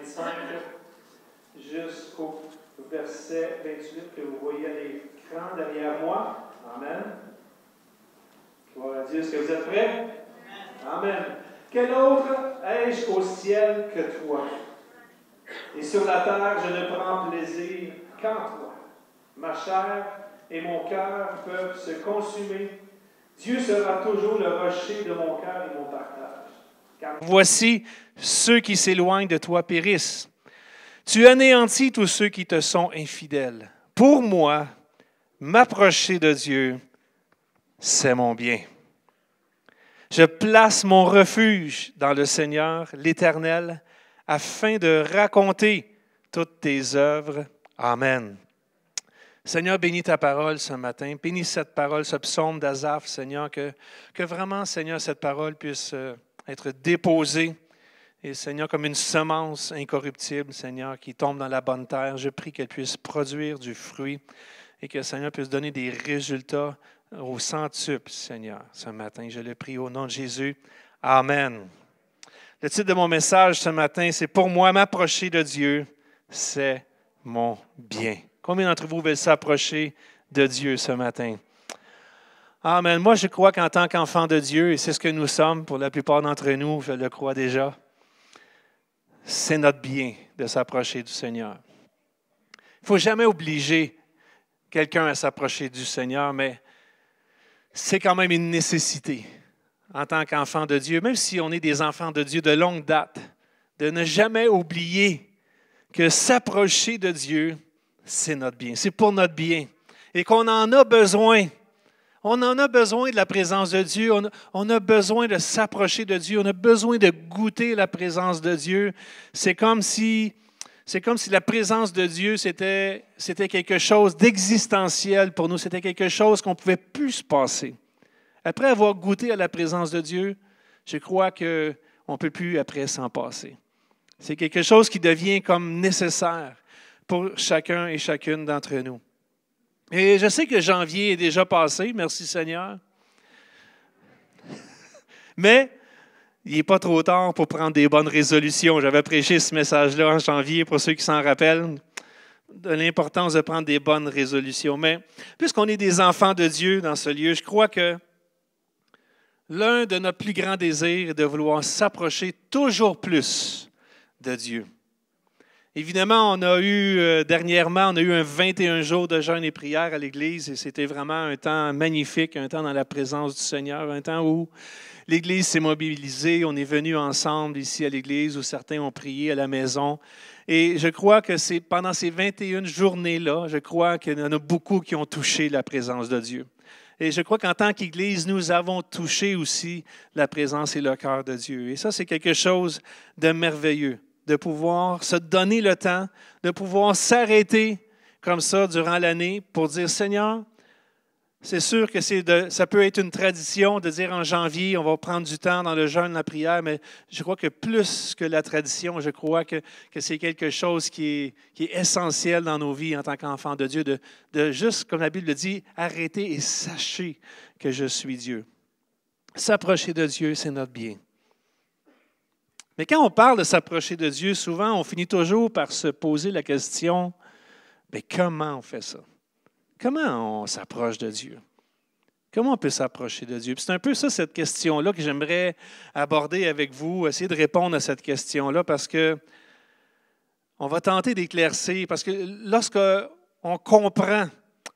25 jusqu'au verset 28 que vous voyez à l'écran derrière moi. Amen. Gloire à Dieu. Est-ce que vous êtes prêts? Amen. Quel autre ai-je au ciel que toi? Et sur la terre, je ne prends plaisir qu'en toi. Ma chair et mon cœur peuvent se consumer. Dieu sera toujours le rocher de mon cœur et mon partage. Car voici, ceux qui s'éloignent de toi périssent. Tu anéantis tous ceux qui te sont infidèles. Pour moi, m'approcher de Dieu, c'est mon bien. Je place mon refuge dans le Seigneur, l'Éternel, afin de raconter toutes tes œuvres. Amen. Seigneur, bénis ta parole ce matin. Bénis cette parole, ce psaume d'Asaph, Seigneur, que vraiment, Seigneur, cette parole puisse être déposée. Et Seigneur, comme une semence incorruptible, Seigneur, qui tombe dans la bonne terre, je prie qu'elle puisse produire du fruit et que Seigneur puisse donner des résultats au centuple, Seigneur, ce matin. Je le prie au nom de Jésus. Amen. Le titre de mon message ce matin, c'est « Pour moi, m'approcher de Dieu, c'est mon bien ». Combien d'entre vous veulent s'approcher de Dieu ce matin? Amen. Moi, je crois qu'en tant qu'enfant de Dieu, et c'est ce que nous sommes pour la plupart d'entre nous, je le crois déjà, c'est notre bien de s'approcher du Seigneur. Il ne faut jamais obliger quelqu'un à s'approcher du Seigneur, mais c'est quand même une nécessité en tant qu'enfant de Dieu, même si on est des enfants de Dieu de longue date, de ne jamais oublier que s'approcher de Dieu, c'est notre bien, c'est pour notre bien et qu'on en a besoin. On en a besoin de la présence de Dieu, on a besoin de s'approcher de Dieu, on a besoin de goûter la présence de Dieu. C'est comme si la présence de Dieu, c'était quelque chose d'existentiel pour nous, c'était quelque chose qu'on ne pouvait plus se passer. Après avoir goûté à la présence de Dieu, je crois qu'on ne peut plus après s'en passer. C'est quelque chose qui devient comme nécessaire pour chacun et chacune d'entre nous. Et je sais que janvier est déjà passé, merci Seigneur. Mais il n'est pas trop tard pour prendre des bonnes résolutions. J'avais prêché ce message-là en janvier, pour ceux qui s'en rappellent, de l'importance de prendre des bonnes résolutions. Mais puisqu'on est des enfants de Dieu dans ce lieu, je crois que l'un de nos plus grands désirs est de vouloir s'approcher toujours plus de Dieu. Évidemment, dernièrement, on a eu un 21 jours de jeûne et prière à l'Église et c'était vraiment un temps magnifique, un temps dans la présence du Seigneur, un temps où l'Église s'est mobilisée, on est venus ensemble ici à l'Église où certains ont prié à la maison. Et je crois que c'est pendant ces 21 journées-là, je crois qu'il y en a beaucoup qui ont touché la présence de Dieu. Et je crois qu'en tant qu'Église, nous avons touché aussi la présence et le cœur de Dieu. Et ça, c'est quelque chose de merveilleux, de pouvoir se donner le temps, de pouvoir s'arrêter comme ça durant l'année pour dire, Seigneur, c'est sûr que ça peut être une tradition de dire en janvier, on va prendre du temps dans le jeûne, la prière, mais je crois que plus que la tradition, je crois que c'est quelque chose qui est essentiel dans nos vies en tant qu'enfants de Dieu, de juste, comme la Bible le dit, arrêter et sachez que je suis Dieu. S'approcher de Dieu, c'est notre bien. Mais quand on parle de s'approcher de Dieu, souvent, on finit toujours par se poser la question, mais comment on fait ça? Comment on s'approche de Dieu? Comment on peut s'approcher de Dieu? Puis c'est un peu ça, cette question-là, que j'aimerais aborder avec vous, essayer de répondre à cette question-là, parce que on va tenter d'éclaircir, parce que lorsqu'on comprend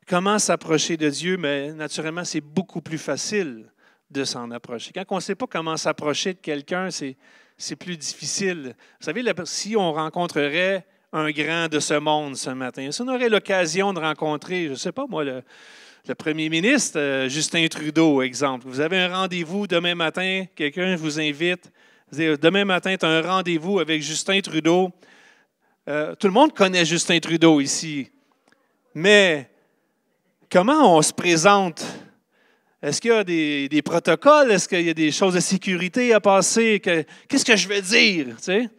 comment s'approcher de Dieu, mais naturellement, c'est beaucoup plus facile de s'en approcher. Quand on ne sait pas comment s'approcher de quelqu'un, c'est plus difficile. Vous savez, si on rencontrerait un grand de ce monde ce matin, si on aurait l'occasion de rencontrer, je ne sais pas moi, le premier ministre, Justin Trudeau, exemple. Vous avez un rendez-vous demain matin, quelqu'un vous invite, vous dites, demain matin, tu as un rendez-vous avec Justin Trudeau. Tout le monde connaît Justin Trudeau ici, mais comment on se présente? Est-ce qu'il y a des protocoles? Est-ce qu'il y a des choses de sécurité à passer? Qu'est-ce que je veux dire? Tu sais?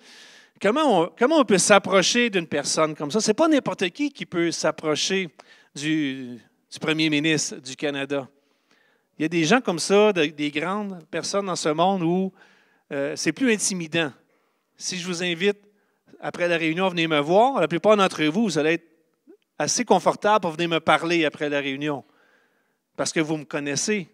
Comment on peut s'approcher d'une personne comme ça? Ce n'est pas n'importe qui peut s'approcher du premier ministre du Canada. Il y a des gens comme ça, des grandes personnes dans ce monde où c'est plus intimidant. Si je vous invite après la réunion, venez me voir. La plupart d'entre vous, vous allez être assez confortable pour venir me parler après la réunion. Parce que vous me connaissez.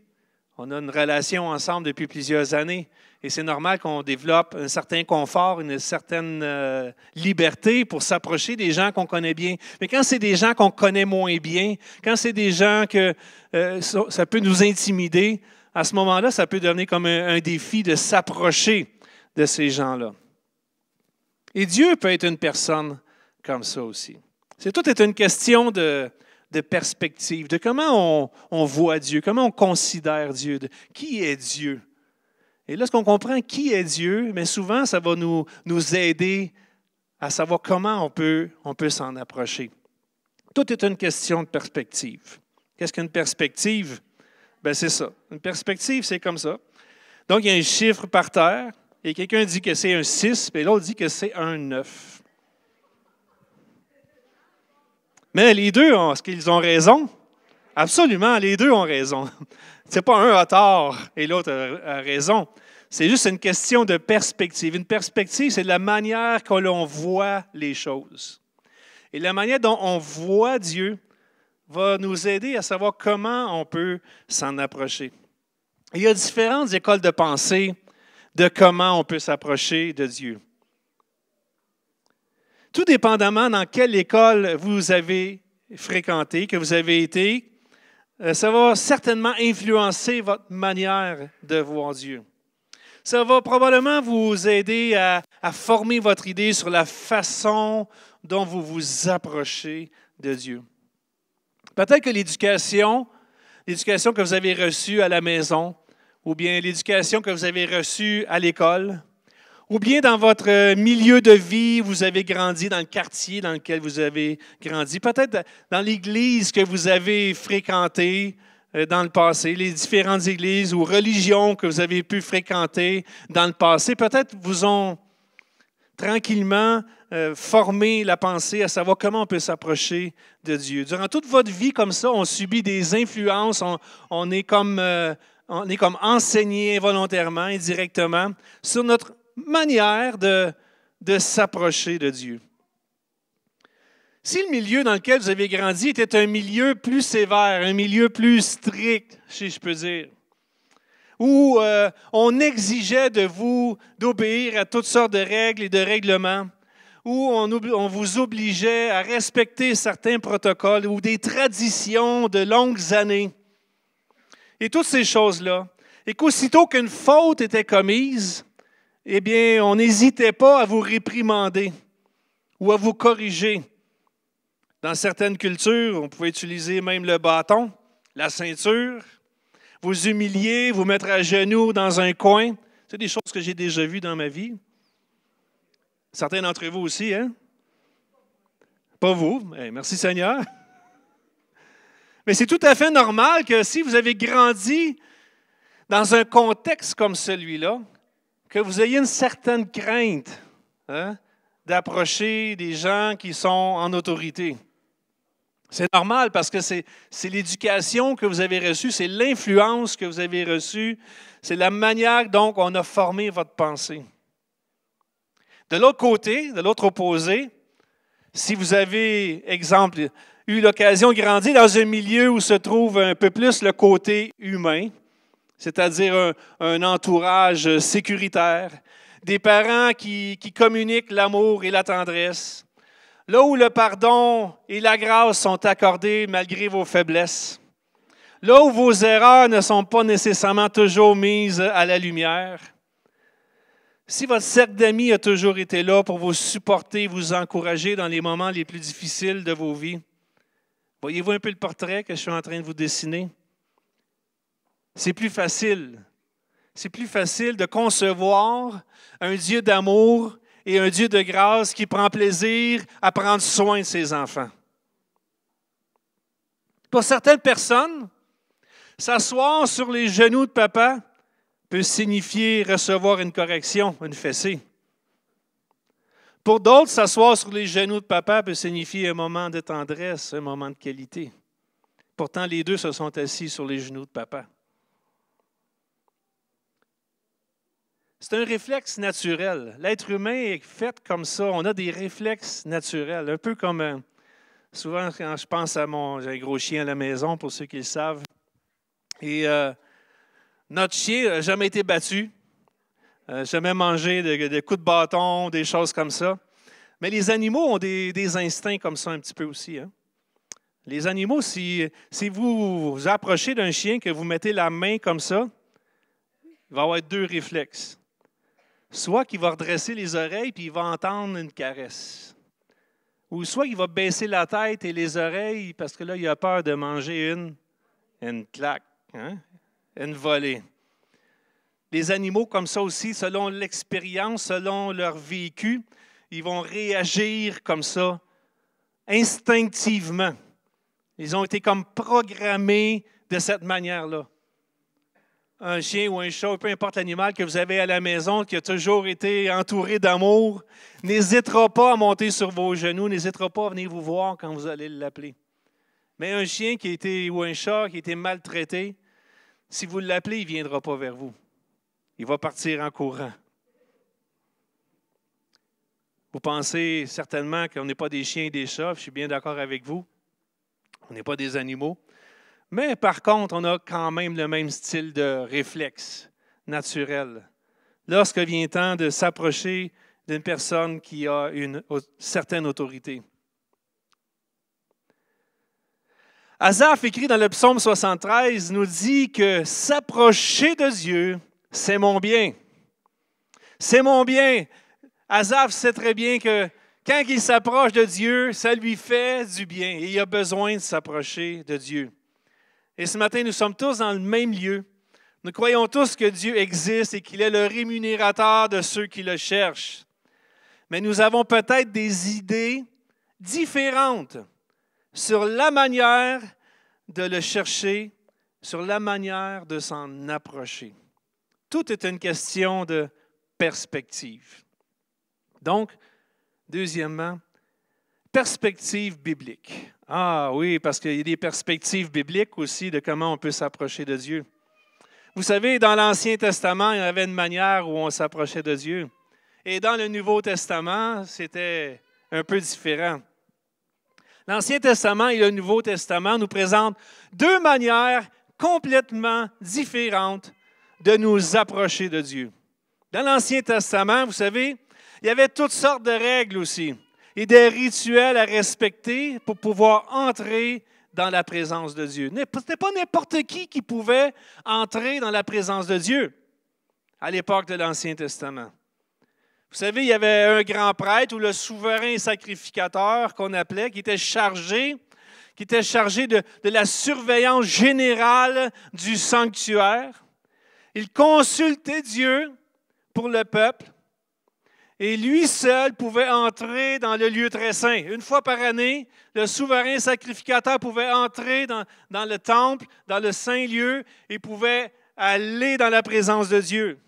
On a une relation ensemble depuis plusieurs années. Et c'est normal qu'on développe un certain confort, une certaine liberté pour s'approcher des gens qu'on connaît bien. Mais quand c'est des gens qu'on connaît moins bien, quand c'est des gens que ça peut nous intimider, à ce moment-là, ça peut devenir comme un défi de s'approcher de ces gens-là. Et Dieu peut être une personne comme ça aussi. Tout est une question de perspective, de comment on voit Dieu, comment on considère Dieu, de qui est Dieu. Et lorsqu'on comprend qui est Dieu, mais souvent, ça va nous aider à savoir comment on peut s'en approcher. Tout est une question de perspective. Qu'est-ce qu'une perspective? Bien, c'est ça. Une perspective, c'est comme ça. Donc, il y a un chiffre par terre, et quelqu'un dit que c'est un 6, puis l'autre dit que c'est un 9. Mais les deux, est-ce qu'ils ont raison? Absolument, les deux ont raison. Ce n'est pas un a tort et l'autre a raison. C'est juste une question de perspective. Une perspective, c'est la manière que l'on voit les choses. Et la manière dont on voit Dieu va nous aider à savoir comment on peut s'en approcher. Il y a différentes écoles de pensée de comment on peut s'approcher de Dieu. Tout dépendamment dans quelle école vous avez fréquenté, que vous avez été, ça va certainement influencer votre manière de voir Dieu. Ça va probablement vous aider à former votre idée sur la façon dont vous vous approchez de Dieu. Peut-être que l'éducation que vous avez reçue à la maison, ou bien l'éducation que vous avez reçue à l'école, ou bien dans votre milieu de vie, vous avez grandi dans le quartier dans lequel vous avez grandi, peut-être dans l'église que vous avez fréquentée dans le passé, les différentes églises ou religions que vous avez pu fréquenter dans le passé, peut-être vous ont tranquillement formé la pensée à savoir comment on peut s'approcher de Dieu. Durant toute votre vie comme ça, on subit des influences, on est comme enseigné volontairement, indirectement, sur notre manière de s'approcher de Dieu. Si le milieu dans lequel vous avez grandi était un milieu plus sévère, un milieu plus strict, si je peux dire, où on exigeait de vous d'obéir à toutes sortes de règles et de règlements, où on vous obligeait à respecter certains protocoles ou des traditions de longues années, et toutes ces choses-là, et qu'aussitôt qu'une faute était commise, eh bien, on n'hésitait pas à vous réprimander ou à vous corriger. Dans certaines cultures, on pouvait utiliser même le bâton, la ceinture, vous humilier, vous mettre à genoux dans un coin. C'est des choses que j'ai déjà vues dans ma vie. Certains d'entre vous aussi, hein? Pas vous. Merci Seigneur. Mais c'est tout à fait normal que si vous avez grandi dans un contexte comme celui-là, que vous ayez une certaine crainte d'approcher des gens qui sont en autorité. C'est normal parce que c'est l'éducation que vous avez reçue, c'est l'influence que vous avez reçue, c'est la manière dont on a formé votre pensée. De l'autre côté, de l'autre opposé, si vous avez, exemple, eu l'occasion de grandir dans un milieu où se trouve un peu plus le côté humain, c'est-à-dire un entourage sécuritaire, des parents qui communiquent l'amour et la tendresse, là où le pardon et la grâce sont accordés malgré vos faiblesses, là où vos erreurs ne sont pas nécessairement toujours mises à la lumière. Si votre cercle d'amis a toujours été là pour vous supporter, vous encourager dans les moments les plus difficiles de vos vies, voyez-vous un peu le portrait que je suis en train de vous dessiner? C'est plus facile. C'est plus facile de concevoir un Dieu d'amour et un Dieu de grâce qui prend plaisir à prendre soin de ses enfants. Pour certaines personnes, s'asseoir sur les genoux de papa peut signifier recevoir une correction, une fessée. Pour d'autres, s'asseoir sur les genoux de papa peut signifier un moment de tendresse, un moment de qualité. Pourtant, les deux se sont assis sur les genoux de papa. C'est un réflexe naturel. L'être humain est fait comme ça. On a des réflexes naturels. Un peu comme, souvent quand je pense j'ai un gros chien à la maison, pour ceux qui le savent. Et notre chien n'a jamais été battu. Jamais mangé de coups de bâton, des choses comme ça. Mais les animaux ont des instincts comme ça un petit peu aussi. Hein? Les animaux, si vous vous approchez d'un chien, que vous mettez la main comme ça, il va avoir deux réflexes. Soit qu'il va redresser les oreilles puis il va entendre une caresse. Ou soit il va baisser la tête et les oreilles parce que là, il a peur de manger une claque, hein? Une volée. Les animaux comme ça aussi, selon l'expérience, selon leur vécu, ils vont réagir comme ça, instinctivement. Ils ont été comme programmés de cette manière-là. Un chien ou un chat, peu importe l'animal que vous avez à la maison, qui a toujours été entouré d'amour, n'hésitera pas à monter sur vos genoux, n'hésitera pas à venir vous voir quand vous allez l'appeler. Mais un chien ou un chat qui a été maltraité, si vous l'appelez, il ne viendra pas vers vous. Il va partir en courant. Vous pensez certainement qu'on n'est pas des chiens et des chats, je suis bien d'accord avec vous. On n'est pas des animaux. Mais par contre, on a quand même le même style de réflexe naturel. Lorsque vient le temps de s'approcher d'une personne qui a une certaine autorité. Asaph, écrit dans le psaume 73, nous dit que s'approcher de Dieu, c'est mon bien. C'est mon bien. Asaph sait très bien que quand il s'approche de Dieu, ça lui fait du bien et il a besoin de s'approcher de Dieu. Et ce matin, nous sommes tous dans le même lieu. Nous croyons tous que Dieu existe et qu'il est le rémunérateur de ceux qui le cherchent. Mais nous avons peut-être des idées différentes sur la manière de le chercher, sur la manière de s'en approcher. Tout est une question de perspective. Donc, deuxièmement, perspective biblique. Ah oui, parce qu'il y a des perspectives bibliques aussi de comment on peut s'approcher de Dieu. Vous savez, dans l'Ancien Testament, il y avait une manière où on s'approchait de Dieu. Et dans le Nouveau Testament, c'était un peu différent. L'Ancien Testament et le Nouveau Testament nous présentent deux manières complètement différentes de nous approcher de Dieu. Dans l'Ancien Testament, vous savez, il y avait toutes sortes de règles aussi et des rituels à respecter pour pouvoir entrer dans la présence de Dieu. Ce n'était pas n'importe qui pouvait entrer dans la présence de Dieu à l'époque de l'Ancien Testament. Vous savez, il y avait un grand prêtre ou le souverain sacrificateur qu'on appelait, qui était chargé de la surveillance générale du sanctuaire. Il consultait Dieu pour le peuple. Et lui seul pouvait entrer dans le lieu très saint. Une fois par année, le souverain sacrificateur pouvait entrer dans le temple, dans le saint lieu, et pouvait aller dans la présence de Dieu.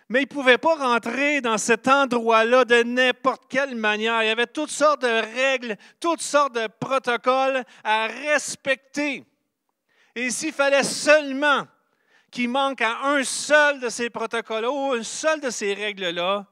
Mais il ne pouvait pas rentrer dans cet endroit-là de n'importe quelle manière. Il y avait toutes sortes de règles, toutes sortes de protocoles à respecter. Et s'il fallait seulement qu'il manque à un seul de ces protocoles-là, ou une seule de ces règles-là,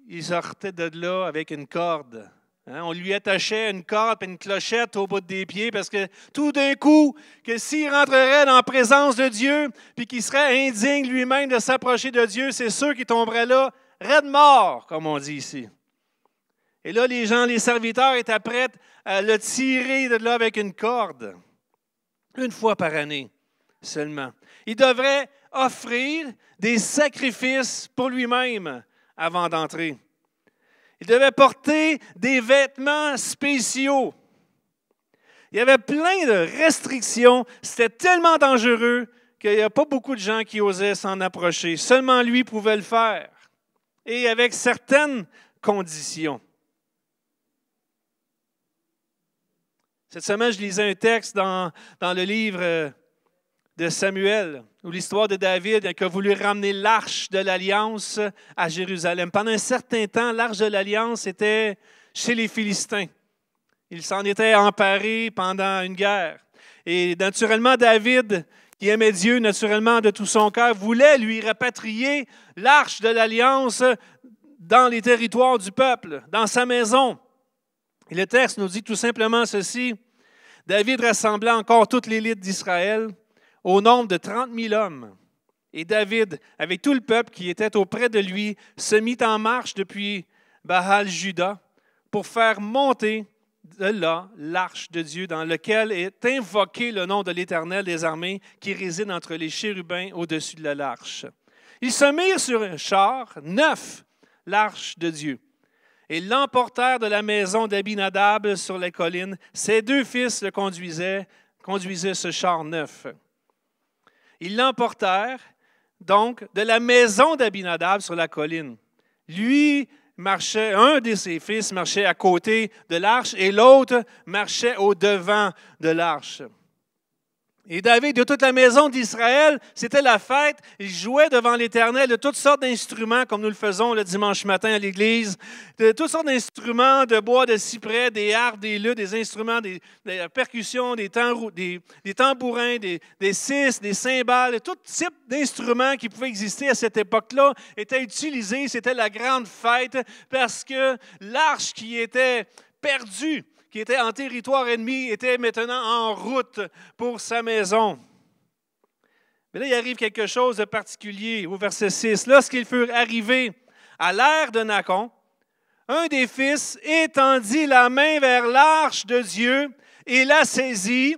il sortait de là avec une corde. On lui attachait une corde et une clochette au bout des pieds parce que tout d'un coup, que s'il rentrerait dans la présence de Dieu puis qu'il serait indigne lui-même de s'approcher de Dieu, c'est sûr qu'il tomberait là, raide mort, comme on dit ici. Et là, les serviteurs étaient prêts à le tirer de là avec une corde. Une fois par année seulement. Il devrait offrir des sacrifices pour lui-même avant d'entrer. Il devait porter des vêtements spéciaux. Il y avait plein de restrictions. C'était tellement dangereux qu'il n'y a pas beaucoup de gens qui osaient s'en approcher. Seulement lui pouvait le faire. Et avec certaines conditions. Cette semaine, je lisais un texte dans le livre de Samuel, où l'histoire de David qui a voulu ramener l'arche de l'Alliance à Jérusalem. Pendant un certain temps, l'arche de l'Alliance était chez les Philistins. Ils s'en étaient emparés pendant une guerre. Et naturellement, David, qui aimait Dieu naturellement de tout son cœur, voulait lui rapatrier l'arche de l'Alliance dans les territoires du peuple, dans sa maison. Et le texte nous dit tout simplement ceci. David rassembla encore toute l'élite d'Israël au nombre de 30 000 hommes. Et David, avec tout le peuple qui était auprès de lui, se mit en marche depuis Baal-Juda pour faire monter de là l'arche de Dieu dans laquelle est invoqué le nom de l'Éternel des armées qui réside entre les chérubins au-dessus de l'arche. Ils se mirent sur un char neuf, l'arche de Dieu, et l'emportèrent de la maison d'Abinadab sur les collines. Ses deux fils le conduisaient ce char neuf. Ils l'emportèrent donc de la maison d'Abinadab sur la colline. Lui marchait, un de ses fils marchait à côté de l'arche et l'autre marchait au devant de l'arche. Et David, de toute la maison d'Israël, c'était la fête. Il jouait devant l'Éternel de toutes sortes d'instruments, comme nous le faisons le dimanche matin à l'église, de toutes sortes d'instruments de bois, de cyprès, des harpes, des luths, des instruments, des percussions, des tambourins, des cis, des cymbales, tout type d'instruments qui pouvaient exister à cette époque-là étaient utilisés. C'était la grande fête parce que l'arche qui était perdue, qui était en territoire ennemi, était maintenant en route pour sa maison. Mais là, il arrive quelque chose de particulier au verset 6. Lorsqu'ils furent arrivés à l'ère de Nacon, un des fils étendit la main vers l'arche de Dieu et la saisit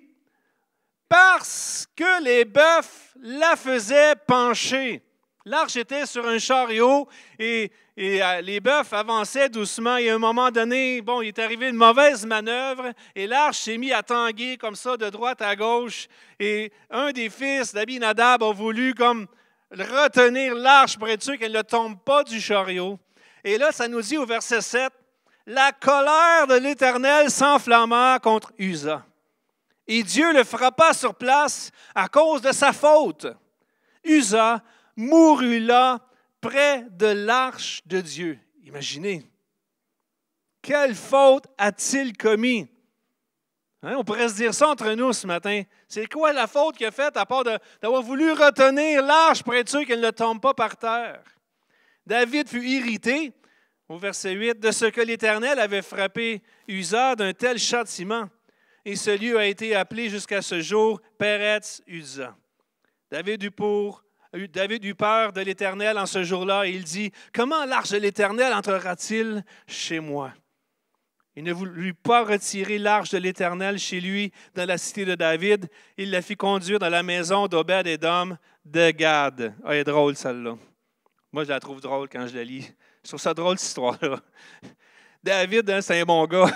parce que les bœufs la faisaient pencher. L'arche était sur un chariot et les bœufs avançaient doucement. Et à un moment donné, il est arrivé une mauvaise manœuvre et l'arche s'est mise à tanguer comme ça de droite à gauche. Et un des fils d'Abinadab a voulu comme retenir l'arche pour être sûr qu'elle ne tombe pas du chariot. Et là, ça nous dit au verset 7, « La colère de l'Éternel s'enflamma contre Uza. Et Dieu le frappa sur place à cause de sa faute. Uza mourut là, près de l'arche de Dieu. » Imaginez, quelle faute a-t-il commis? On pourrait se dire ça entre nous ce matin. C'est quoi la faute qu'il a faite à part d'avoir voulu retenir l'arche pour être sûr qu'elle ne tombe pas par terre? David fut irrité, au verset 8, de ce que l'Éternel avait frappé Uza d'un tel châtiment. Et ce lieu a été appelé jusqu'à ce jour Peretz Uza. David eut peur de l'Éternel en ce jour-là et il dit, « Comment l'arche de l'Éternel entrera-t-il chez moi? » Il ne voulut pas retirer l'arche de l'Éternel chez lui dans la cité de David. Il la fit conduire dans la maison d'Obed-Édom de Gad. Ah, elle est drôle celle-là. Moi, je la trouve drôle quand je la lis. Je trouve ça drôle cette histoire-là. David, c'est un bon gars.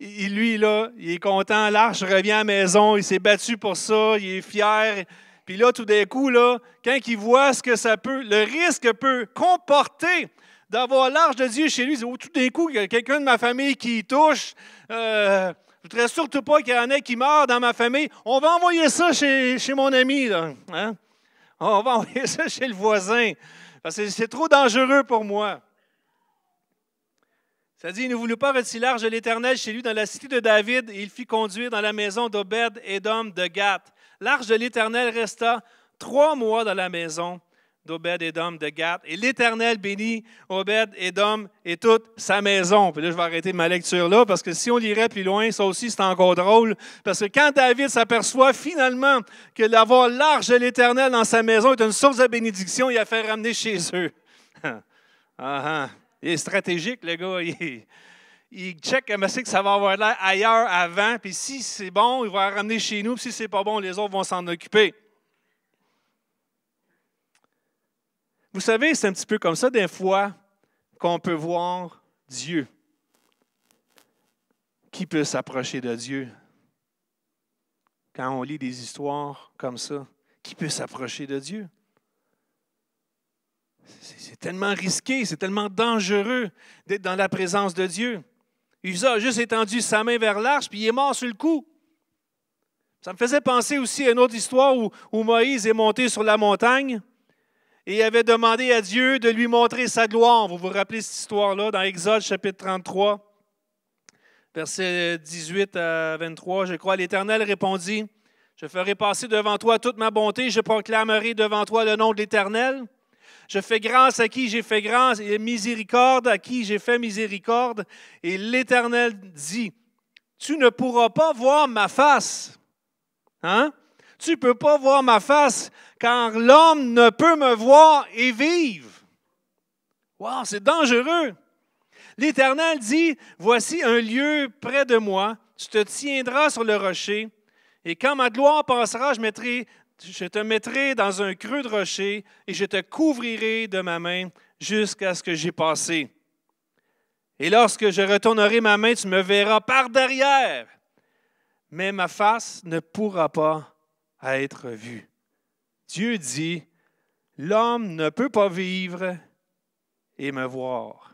Lui, là, il est content. L'arche revient à la maison. Il s'est battu pour ça. Il est fier. Puis là, tout d'un coup, là, quand il voit ce que ça peut, le risque peut comporter d'avoir l'arche de Dieu chez lui, il dit, oh, tout d'un coup, il y a quelqu'un de ma famille qui y touche. Je ne voudrais surtout pas qu'il y en ait qui meurent dans ma famille. On va envoyer ça chez mon ami. Là. Hein? On va envoyer ça chez le voisin. Parce que c'est trop dangereux pour moi. Ça dit, il ne voulut pas retirer l'arche de l'Éternel chez lui dans la cité de David et il fit conduire dans la maison d'Obed-Édom de Gath. L'arche de l'Éternel resta 3 mois dans la maison d'Obed-Édom de Gath. Et l'Éternel bénit Obed-Édom et toute sa maison. Puis là, je vais arrêter ma lecture là, parce que si on lirait plus loin, ça aussi, c'est encore drôle. Parce que quand David s'aperçoit finalement que d'avoir l'arche de l'Éternel dans sa maison est une source de bénédiction, il a fait ramener chez eux. Il est stratégique, le gars. Il check comment c'est que ça va avoir l'air ailleurs avant. Puis si c'est bon, il va la ramener chez nous. Puis si c'est pas bon, les autres vont s'en occuper. Vous savez, c'est un petit peu comme ça des fois qu'on peut voir Dieu. Qui peut s'approcher de Dieu? Quand on lit des histoires comme ça, qui peut s'approcher de Dieu? C'est tellement risqué, c'est tellement dangereux d'être dans la présence de Dieu. Uza a juste étendu sa main vers l'arche, puis il est mort sur le coup. Ça me faisait penser aussi à une autre histoire où Moïse est monté sur la montagne et il avait demandé à Dieu de lui montrer sa gloire. Vous vous rappelez cette histoire-là dans Exode chapitre 33, versets 18 à 23. Je crois, l'Éternel répondit, « Je ferai passer devant toi toute ma bonté, je proclamerai devant toi le nom de l'Éternel. Je fais grâce à qui j'ai fait grâce et miséricorde à qui j'ai fait miséricorde. Et l'Éternel dit, tu ne pourras pas voir ma face. Hein? Tu ne peux pas voir ma face, car l'homme ne peut me voir et vivre. Wow, c'est dangereux. L'Éternel dit, voici un lieu près de moi, tu te tiendras sur le rocher, et quand ma gloire passera, je te mettrai dans un creux de rocher, et je te couvrirai de ma main jusqu'à ce que j'ai passé. Et lorsque je retournerai ma main, tu me verras par derrière, mais ma face ne pourra pas être vue. Dieu dit, l'homme ne peut pas vivre et me voir.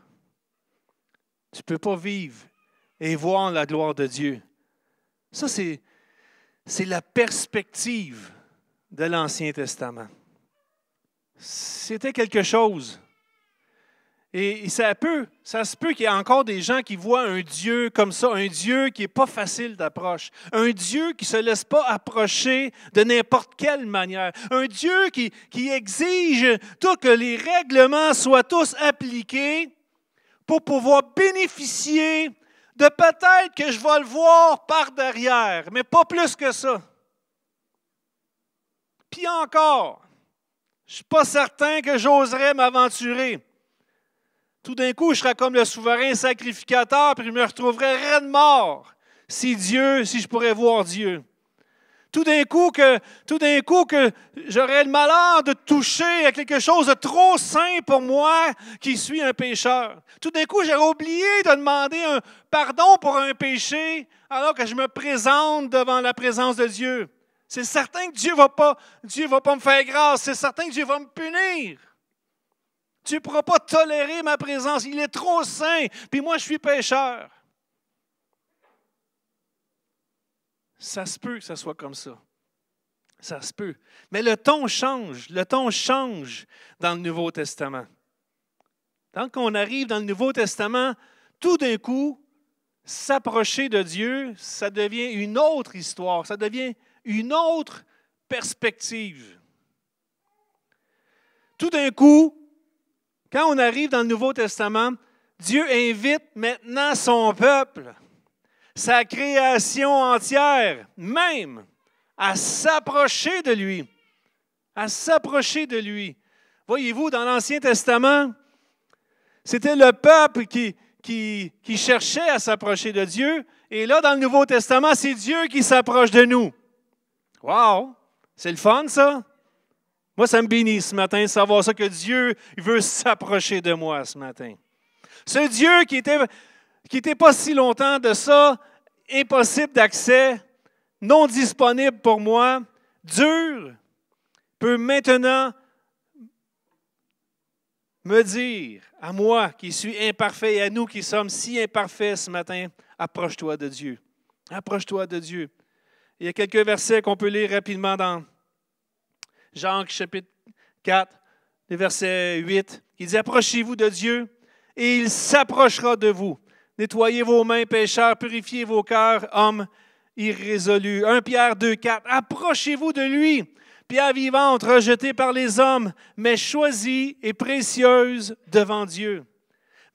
Tu ne peux pas vivre et voir la gloire de Dieu. Ça, c'est la perspective de l'Ancien Testament. C'était quelque chose. Et ça se peut qu'il y ait encore des gens qui voient un Dieu comme ça, un Dieu qui n'est pas facile d'approche, un Dieu qui ne se laisse pas approcher de n'importe quelle manière, un Dieu qui exige que les règlements soient tous appliqués pour pouvoir bénéficier de peut-être que je vais le voir par derrière, mais pas plus que ça. Puis encore, je ne suis pas certain que j'oserais m'aventurer. Tout d'un coup, je serais comme le souverain sacrificateur, puis je me retrouverais raide mort si je pourrais voir Dieu. Tout d'un coup que j'aurais le malheur de toucher à quelque chose de trop saint pour moi qui suis un pécheur. Tout d'un coup, j'aurais oublié de demander un pardon pour un péché alors que je me présente devant la présence de Dieu. C'est certain que Dieu ne va pas me faire grâce. C'est certain que Dieu va me punir. Tu ne pourras pas tolérer ma présence. Il est trop saint, puis moi, je suis pécheur. Ça se peut que ça soit comme ça. Ça se peut. Mais le ton change. Le ton change dans le Nouveau Testament. Quand on arrive dans le Nouveau Testament, tout d'un coup, s'approcher de Dieu, ça devient une autre histoire. Ça devient une autre perspective. Tout d'un coup, quand on arrive dans le Nouveau Testament, Dieu invite maintenant son peuple, sa création entière, même, à s'approcher de lui. À s'approcher de lui. Voyez-vous, dans l'Ancien Testament, c'était le peuple qui cherchait à s'approcher de Dieu. Et là, dans le Nouveau Testament, c'est Dieu qui s'approche de nous. Wow! C'est le fun, ça? Moi, ça me bénit ce matin de savoir ça, que Dieu veut s'approcher de moi ce matin. Ce Dieu qui était pas si longtemps de ça, impossible d'accès, non disponible pour moi, dur, peut maintenant me dire, à moi qui suis imparfait et à nous qui sommes si imparfaits ce matin, approche-toi de Dieu. Approche-toi de Dieu. Il y a quelques versets qu'on peut lire rapidement dans Jean chapitre 4, le verset 8, qui dit « Approchez-vous de Dieu et il s'approchera de vous. Nettoyez vos mains, pécheurs, purifiez vos cœurs, hommes irrésolus. » 1 Pierre 2, 4, « Approchez-vous de lui, pierre vivante rejetée par les hommes, mais choisie et précieuse devant Dieu. »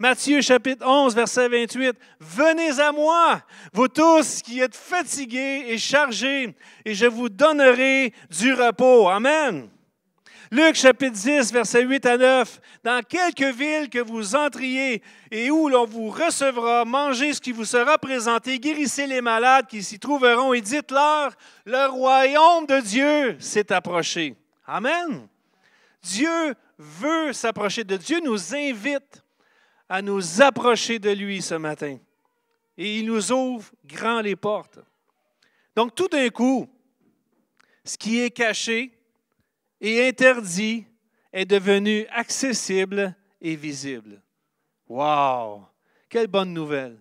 Matthieu chapitre 11, verset 28, « Venez à moi, vous tous qui êtes fatigués et chargés, et je vous donnerai du repos. » Amen. Luc chapitre 10, verset 8 à 9, « Dans quelque ville que vous entriez et où l'on vous recevra, mangez ce qui vous sera présenté, guérissez les malades qui s'y trouveront et dites-leur, le royaume de Dieu s'est approché. » Amen. Dieu veut s'approcher de Dieu, nous invite à nous approcher de lui ce matin. Et il nous ouvre grand les portes. Donc, tout d'un coup, ce qui est caché et interdit est devenu accessible et visible. Wow! Quelle bonne nouvelle!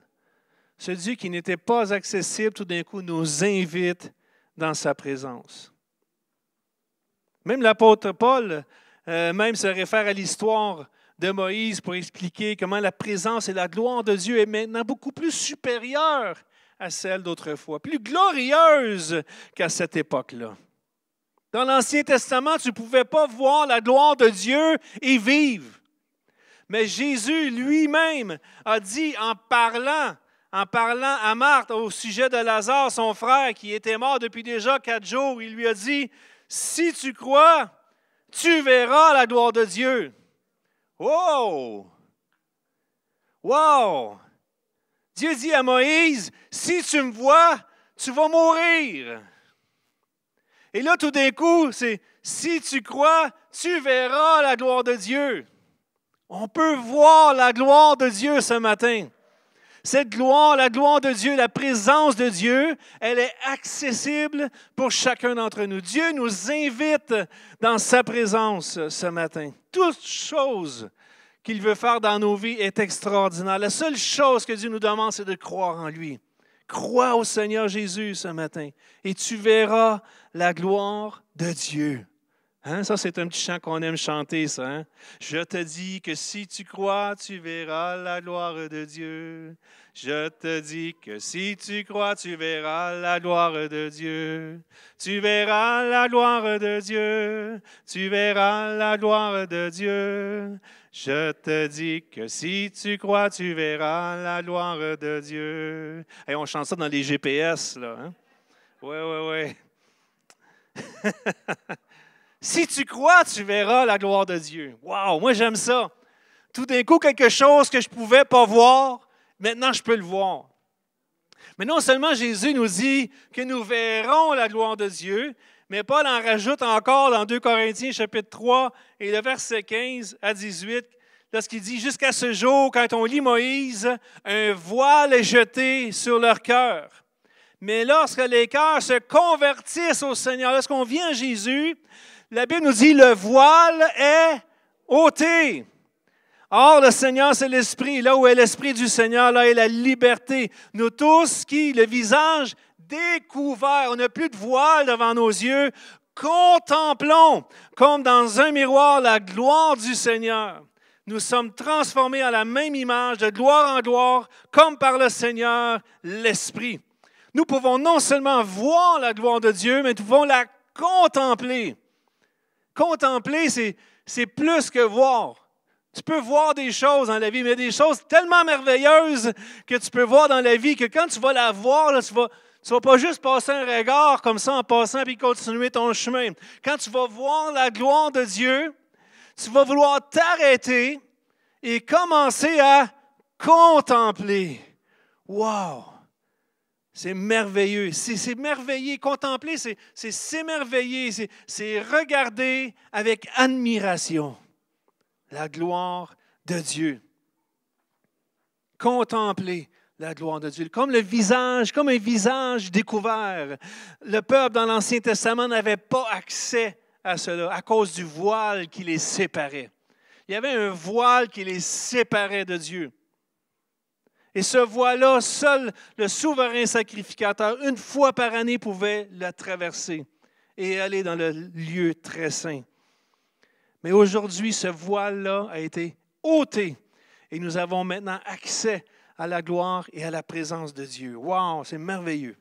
Ce Dieu qui n'était pas accessible, tout d'un coup, nous invite dans sa présence. Même l'apôtre Paul, même se réfère à l'histoire de Moïse pour expliquer comment la présence et la gloire de Dieu est maintenant beaucoup plus supérieure à celle d'autrefois, plus glorieuse qu'à cette époque-là. Dans l'Ancien Testament, tu ne pouvais pas voir la gloire de Dieu et vivre. Mais Jésus lui-même a dit en parlant à Marthe au sujet de Lazare, son frère, qui était mort depuis déjà 4 jours, il lui a dit, « Si tu crois, tu verras la gloire de Dieu. » Wow! Wow! Dieu dit à Moïse, « Si tu me vois, tu vas mourir. » Et là, tout d'un coup, c'est « Si tu crois, tu verras la gloire de Dieu. » On peut voir la gloire de Dieu ce matin. Cette gloire, la gloire de Dieu, la présence de Dieu, elle est accessible pour chacun d'entre nous. Dieu nous invite dans sa présence ce matin. Toute chose qu'il veut faire dans nos vies est extraordinaire. La seule chose que Dieu nous demande, c'est de croire en lui. Crois au Seigneur Jésus ce matin et tu verras la gloire de Dieu. Hein? Ça, c'est un petit chant qu'on aime chanter, ça. Hein? Je te dis que si tu crois, tu verras la gloire de Dieu. Je te dis que si tu crois, tu verras la gloire de Dieu. Tu verras la gloire de Dieu. Tu verras la gloire de Dieu. Je te dis que si tu crois, tu verras la gloire de Dieu. Et on chante ça dans les GPS, là. Hein? Oui. Si tu crois, tu verras la gloire de Dieu. Wow, moi j'aime ça. Tout d'un coup, quelque chose que je ne pouvais pas voir, maintenant je peux le voir. Mais non seulement Jésus nous dit que nous verrons la gloire de Dieu, mais Paul en rajoute encore dans 2 Corinthiens chapitre 3 et le verset 15 à 18, lorsqu'il dit « Jusqu'à ce jour, quand on lit Moïse, un voile est jeté sur leur cœur. Mais lorsque les cœurs se convertissent au Seigneur, lorsqu'on vient à Jésus, la Bible nous dit, le voile est ôté. Or, le Seigneur, c'est l'Esprit. Là où est l'Esprit du Seigneur, là est la liberté. Nous tous qui, le visage découvert, on n'a plus de voile devant nos yeux, contemplons comme dans un miroir la gloire du Seigneur. Nous sommes transformés à la même image, de gloire en gloire, comme par le Seigneur, l'Esprit. Nous pouvons non seulement voir la gloire de Dieu, mais nous pouvons la contempler. Contempler, c'est plus que voir. Tu peux voir des choses dans la vie, mais des choses tellement merveilleuses que tu peux voir dans la vie que quand tu vas la voir, là, tu vas pas juste passer un regard comme ça en passant puis continuer ton chemin. Quand tu vas voir la gloire de Dieu, tu vas vouloir t'arrêter et commencer à contempler. Wow! C'est merveilleux. C'est merveilleux. Contempler, c'est s'émerveiller. C'est regarder avec admiration la gloire de Dieu. Contempler la gloire de Dieu. Comme un visage découvert. Le peuple dans l'Ancien Testament n'avait pas accès à cela à cause du voile qui les séparait. Il y avait un voile qui les séparait de Dieu. Et ce voile-là, seul le souverain sacrificateur, une fois par année, pouvait le traverser et aller dans le lieu très saint. Mais aujourd'hui, ce voile-là a été ôté et nous avons maintenant accès à la gloire et à la présence de Dieu. Wow, c'est merveilleux.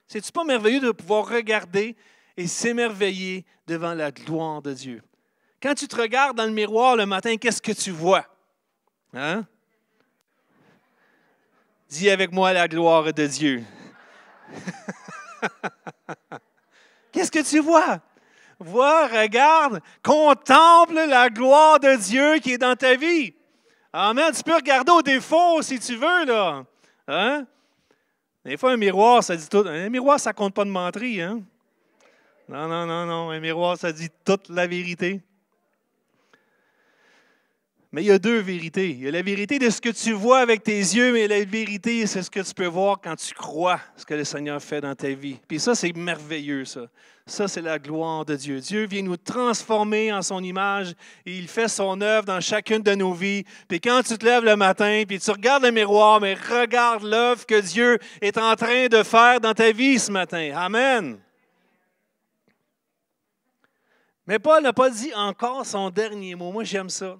C'est-tu pas merveilleux de pouvoir regarder et s'émerveiller devant la gloire de Dieu? Quand tu te regardes dans le miroir le matin, qu'est-ce que tu vois? Hein? Dis avec moi la gloire de Dieu. Qu'est-ce que tu vois? Vois, regarde, contemple la gloire de Dieu qui est dans ta vie. Amen. Tu peux regarder au défaut si tu veux, là. Hein? Des fois, un miroir, ça dit tout. Un miroir, ça ne compte pas de menterie, hein? Non. Un miroir, ça dit toute la vérité. Mais il y a 2 vérités. Il y a la vérité de ce que tu vois avec tes yeux, mais la vérité, c'est ce que tu peux voir quand tu crois ce que le Seigneur fait dans ta vie. Puis ça, c'est merveilleux, ça. Ça, c'est la gloire de Dieu. Dieu vient nous transformer en son image et il fait son œuvre dans chacune de nos vies. Puis quand tu te lèves le matin, puis tu regardes le miroir, mais regarde l'œuvre que Dieu est en train de faire dans ta vie ce matin. Amen. Mais Paul n'a pas dit encore son dernier mot. Moi, j'aime ça.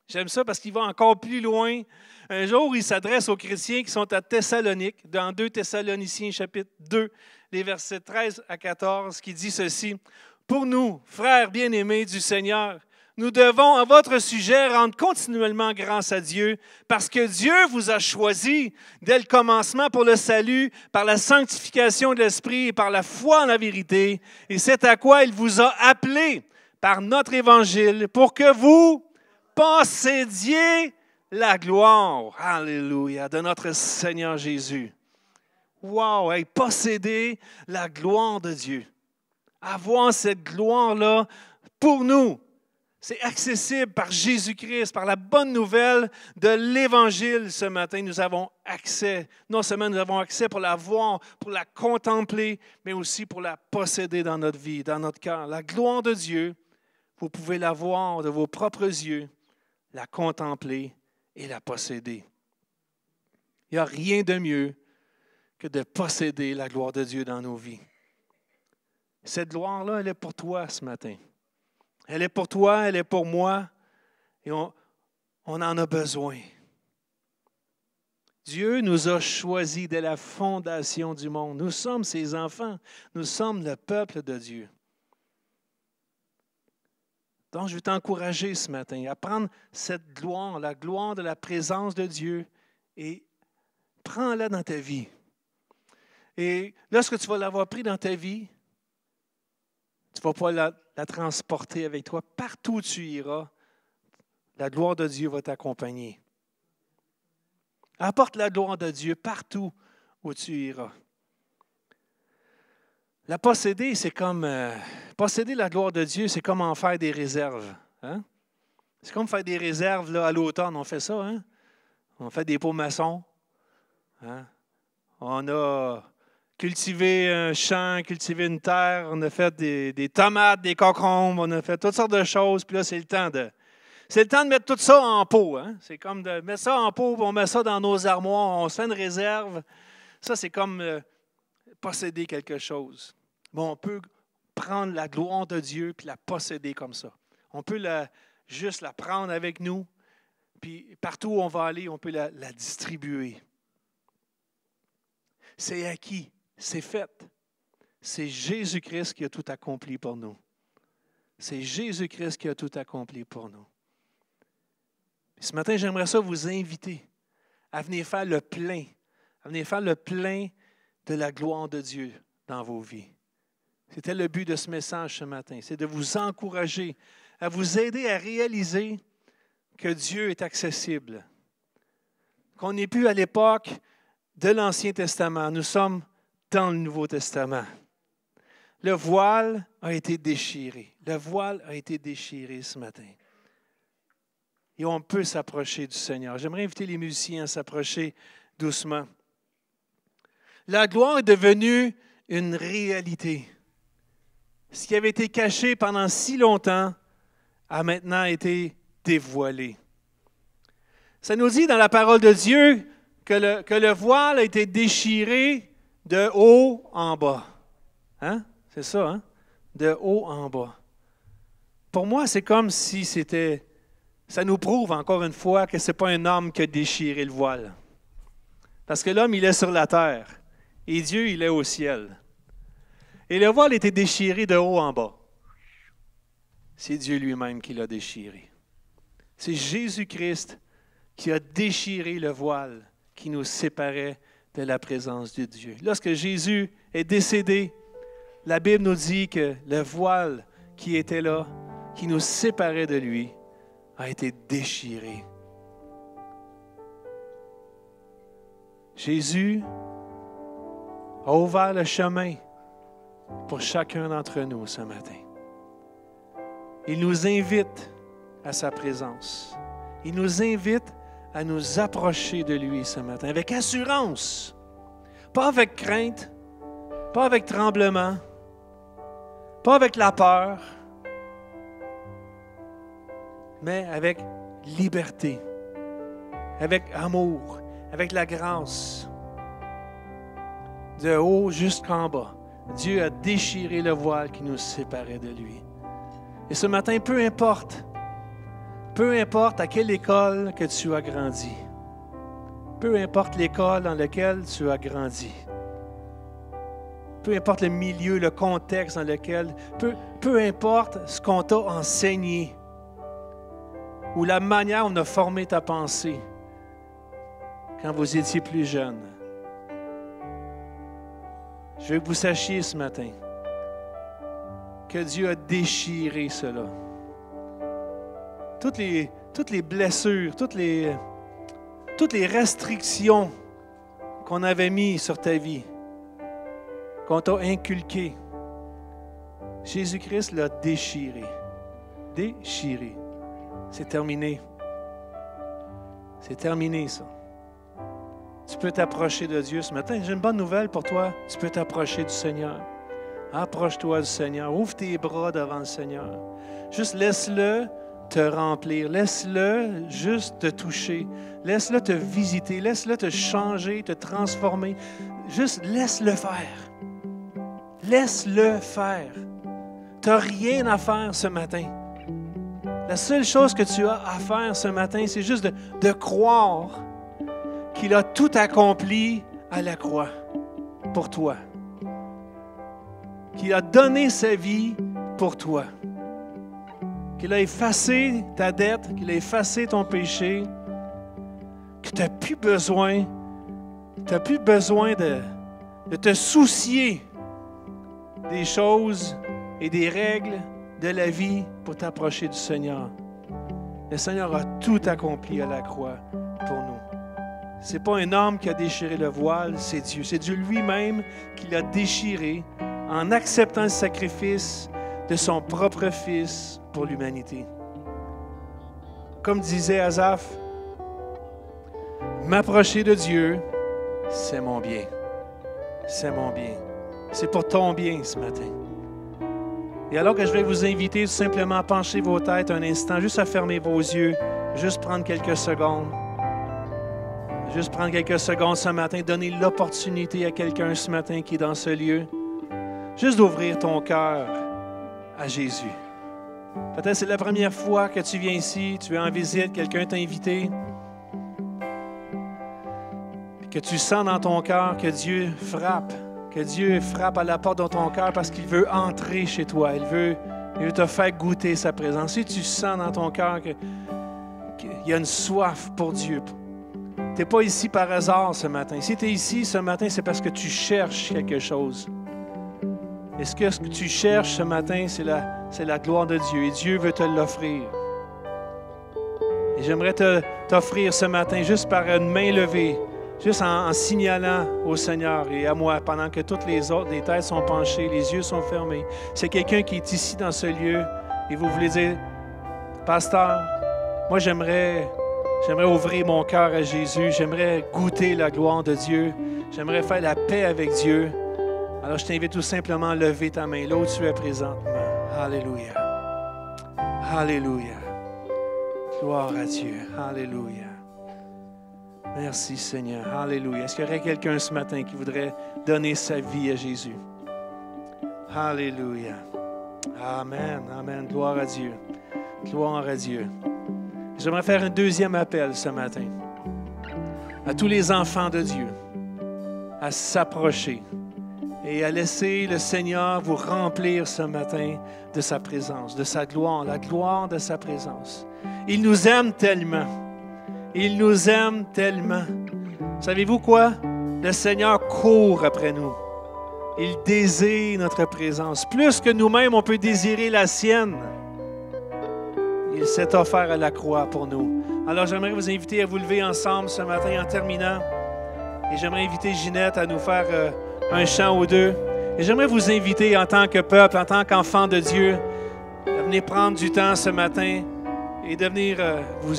J'aime ça parce qu'il va encore plus loin. Un jour, il s'adresse aux chrétiens qui sont à Thessalonique, dans 2 Thessaloniciens, chapitre 2, les versets 13 à 14, qui dit ceci. « Pour nous, frères bien-aimés du Seigneur, nous devons, à votre sujet, rendre continuellement grâce à Dieu, parce que Dieu vous a choisi dès le commencement pour le salut, par la sanctification de l'Esprit et par la foi en la vérité, et c'est à quoi il vous a appelé par notre Évangile, pour que vous possédiez la gloire, alléluia, de notre Seigneur Jésus. » Wow, hey, posséder la gloire de Dieu. Avoir cette gloire-là pour nous. C'est accessible par Jésus-Christ, par la bonne nouvelle de l'Évangile ce matin. Nous avons accès. Non seulement nous avons accès pour la voir, pour la contempler, mais aussi pour la posséder dans notre vie, dans notre cœur. La gloire de Dieu, vous pouvez la voir de vos propres yeux, la contempler et la posséder. Il n'y a rien de mieux que de posséder la gloire de Dieu dans nos vies. Cette gloire-là, elle est pour toi ce matin. Elle est pour toi, elle est pour moi, et on en a besoin. Dieu nous a choisis dès la fondation du monde. Nous sommes ses enfants, nous sommes le peuple de Dieu. Donc, je veux t'encourager ce matin à prendre cette gloire, la gloire de la présence de Dieu, et prends-la dans ta vie. Et lorsque tu vas l'avoir pris dans ta vie, tu ne vas pas la transporter avec toi. Partout où tu iras, la gloire de Dieu va t'accompagner. Apporte la gloire de Dieu partout où tu iras. La posséder, c'est comme... posséder la gloire de Dieu, c'est comme en faire des réserves. Hein? C'est comme faire des réserves là, à l'automne. On fait ça, hein? On fait des pots maçons. Hein? On a cultivé un champ, cultivé une terre. On a fait des tomates, des concombres. On a fait toutes sortes de choses. Puis là, c'est le temps de mettre tout ça en pot. Hein? C'est comme de mettre ça en pot, on met ça dans nos armoires, on se fait une réserve. Ça, c'est comme posséder quelque chose. Bon, on peut prendre la gloire de Dieu puis la posséder comme ça. On peut juste la prendre avec nous, puis partout où on va aller, on peut la distribuer. C'est acquis, c'est fait. C'est Jésus-Christ qui a tout accompli pour nous. C'est Jésus-Christ qui a tout accompli pour nous. Ce matin, j'aimerais ça vous inviter à venir faire le plein, de la gloire de Dieu dans vos vies. C'était le but de ce message ce matin, c'est de vous encourager, à vous aider à réaliser que Dieu est accessible, qu'on n'est plus à l'époque de l'Ancien Testament, nous sommes dans le Nouveau Testament. Le voile a été déchiré. Le voile a été déchiré ce matin. Et on peut s'approcher du Seigneur. J'aimerais inviter les musiciens à s'approcher doucement. La gloire est devenue une réalité. Ce qui avait été caché pendant si longtemps a maintenant été dévoilé. Ça nous dit dans la parole de Dieu que le voile a été déchiré de haut en bas. Hein? C'est ça, hein? De haut en bas. Pour moi, c'est comme si c'était... Ça nous prouve encore une fois que ce n'est pas un homme qui a déchiré le voile. Parce que l'homme, il est sur la terre et Dieu, il est au ciel. Et le voile était déchiré de haut en bas. C'est Dieu lui-même qui l'a déchiré. C'est Jésus-Christ qui a déchiré le voile qui nous séparait de la présence de Dieu. Lorsque Jésus est décédé, la Bible nous dit que le voile qui était là, qui nous séparait de lui, a été déchiré. Jésus a ouvert le chemin pour chacun d'entre nous ce matin. Il nous invite à sa présence. Il nous invite à nous approcher de lui ce matin avec assurance, pas avec crainte, pas avec tremblement, pas avec la peur, mais avec liberté, avec amour, avec la grâce. De haut jusqu'en bas, Dieu a déchiré le voile qui nous séparait de lui. Et ce matin, peu importe Peu importe à quelle école que tu as grandi. Peu importe l'école dans laquelle tu as grandi. Peu importe le milieu, le contexte dans lequel, peu importe ce qu'on t'a enseigné ou la manière dont on a formé ta pensée quand vous étiez plus jeune. Je veux que vous sachiez ce matin que Dieu a déchiré cela. Toutes les blessures, toutes les restrictions qu'on avait mises sur ta vie, qu'on t'a inculquées, Jésus-Christ l'a déchiré. Déchiré. C'est terminé. C'est terminé, ça. Tu peux t'approcher de Dieu ce matin. J'ai une bonne nouvelle pour toi. Tu peux t'approcher du Seigneur. Approche-toi du Seigneur. Ouvre tes bras devant le Seigneur. Juste laisse-le te remplir. Laisse-le juste te toucher. Laisse-le te visiter. Laisse-le te changer, te transformer. Juste laisse-le faire. Laisse-le faire. Tu n'as rien à faire ce matin. La seule chose que tu as à faire ce matin, c'est juste de croire qu'il a tout accompli à la croix pour toi. Qu'il a donné sa vie pour toi. Qu'il a effacé ta dette, qu'il a effacé ton péché, que tu n'as plus besoin de te soucier des choses et des règles de la vie pour t'approcher du Seigneur. Le Seigneur a tout accompli à la croix pour nous. Ce n'est pas un homme qui a déchiré le voile, c'est Dieu. C'est Dieu lui-même qui l'a déchiré en acceptant le sacrifice de son propre Fils pour l'humanité. Comme disait Asaph, m'approcher de Dieu, c'est mon bien. C'est mon bien. C'est pour ton bien ce matin. Et alors que je vais vous inviter tout simplement à pencher vos têtes un instant, juste à fermer vos yeux, juste prendre quelques secondes. Juste prendre quelques secondes ce matin, donner l'opportunité à quelqu'un ce matin qui est dans ce lieu, juste d'ouvrir ton cœur à Jésus. Peut-être que c'est la première fois que tu viens ici, tu es en visite, quelqu'un t'a invité, puis que tu sens dans ton cœur que Dieu frappe à la porte de ton cœur parce qu'il veut entrer chez toi, il veut te faire goûter sa présence. Si tu sens dans ton cœur qu'il y a une soif pour Dieu, tu n'es pas ici par hasard ce matin. Si tu es ici ce matin, c'est parce que tu cherches quelque chose. Et ce que tu cherches ce matin, c'est la gloire de Dieu. Et Dieu veut te l'offrir. Et j'aimerais t'offrir ce matin, juste par une main levée, juste en signalant au Seigneur et à moi, pendant que toutes les autres, les têtes sont penchées, les yeux sont fermés. C'est quelqu'un qui est ici dans ce lieu et vous voulez dire, Pasteur, moi j'aimerais ouvrir mon cœur à Jésus. J'aimerais goûter la gloire de Dieu. J'aimerais faire la paix avec Dieu. Alors, je t'invite tout simplement à lever ta main là où tu es présentement. Alléluia. Alléluia. Gloire à Dieu. Alléluia. Merci, Seigneur. Alléluia. Est-ce qu'il y aurait quelqu'un ce matin qui voudrait donner sa vie à Jésus? Alléluia. Amen. Amen. Gloire à Dieu. Gloire à Dieu. J'aimerais faire un deuxième appel ce matin à tous les enfants de Dieu à s'approcher et à laisser le Seigneur vous remplir ce matin de sa présence, de sa gloire, la gloire de sa présence. Il nous aime tellement. Il nous aime tellement. Savez-vous quoi? Le Seigneur court après nous. Il désire notre présence. Plus que nous-mêmes, on peut désirer la sienne. Il s'est offert à la croix pour nous. Alors, j'aimerais vous inviter à vous lever ensemble ce matin en terminant. Et j'aimerais inviter Ginette à nous faire un chant ou deux. Et j'aimerais vous inviter en tant que peuple, en tant qu'enfant de Dieu, à venir prendre du temps ce matin et de venir vous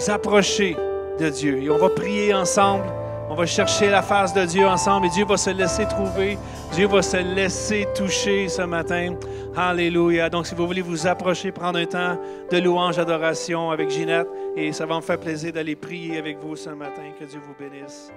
approcher de Dieu. Et on va prier ensemble. On va chercher la face de Dieu ensemble et Dieu va se laisser trouver. Dieu va se laisser toucher ce matin. Alléluia. Donc, si vous voulez vous approcher, prendre un temps de louange, d'adoration avec Ginette, et ça va me faire plaisir d'aller prier avec vous ce matin. Que Dieu vous bénisse.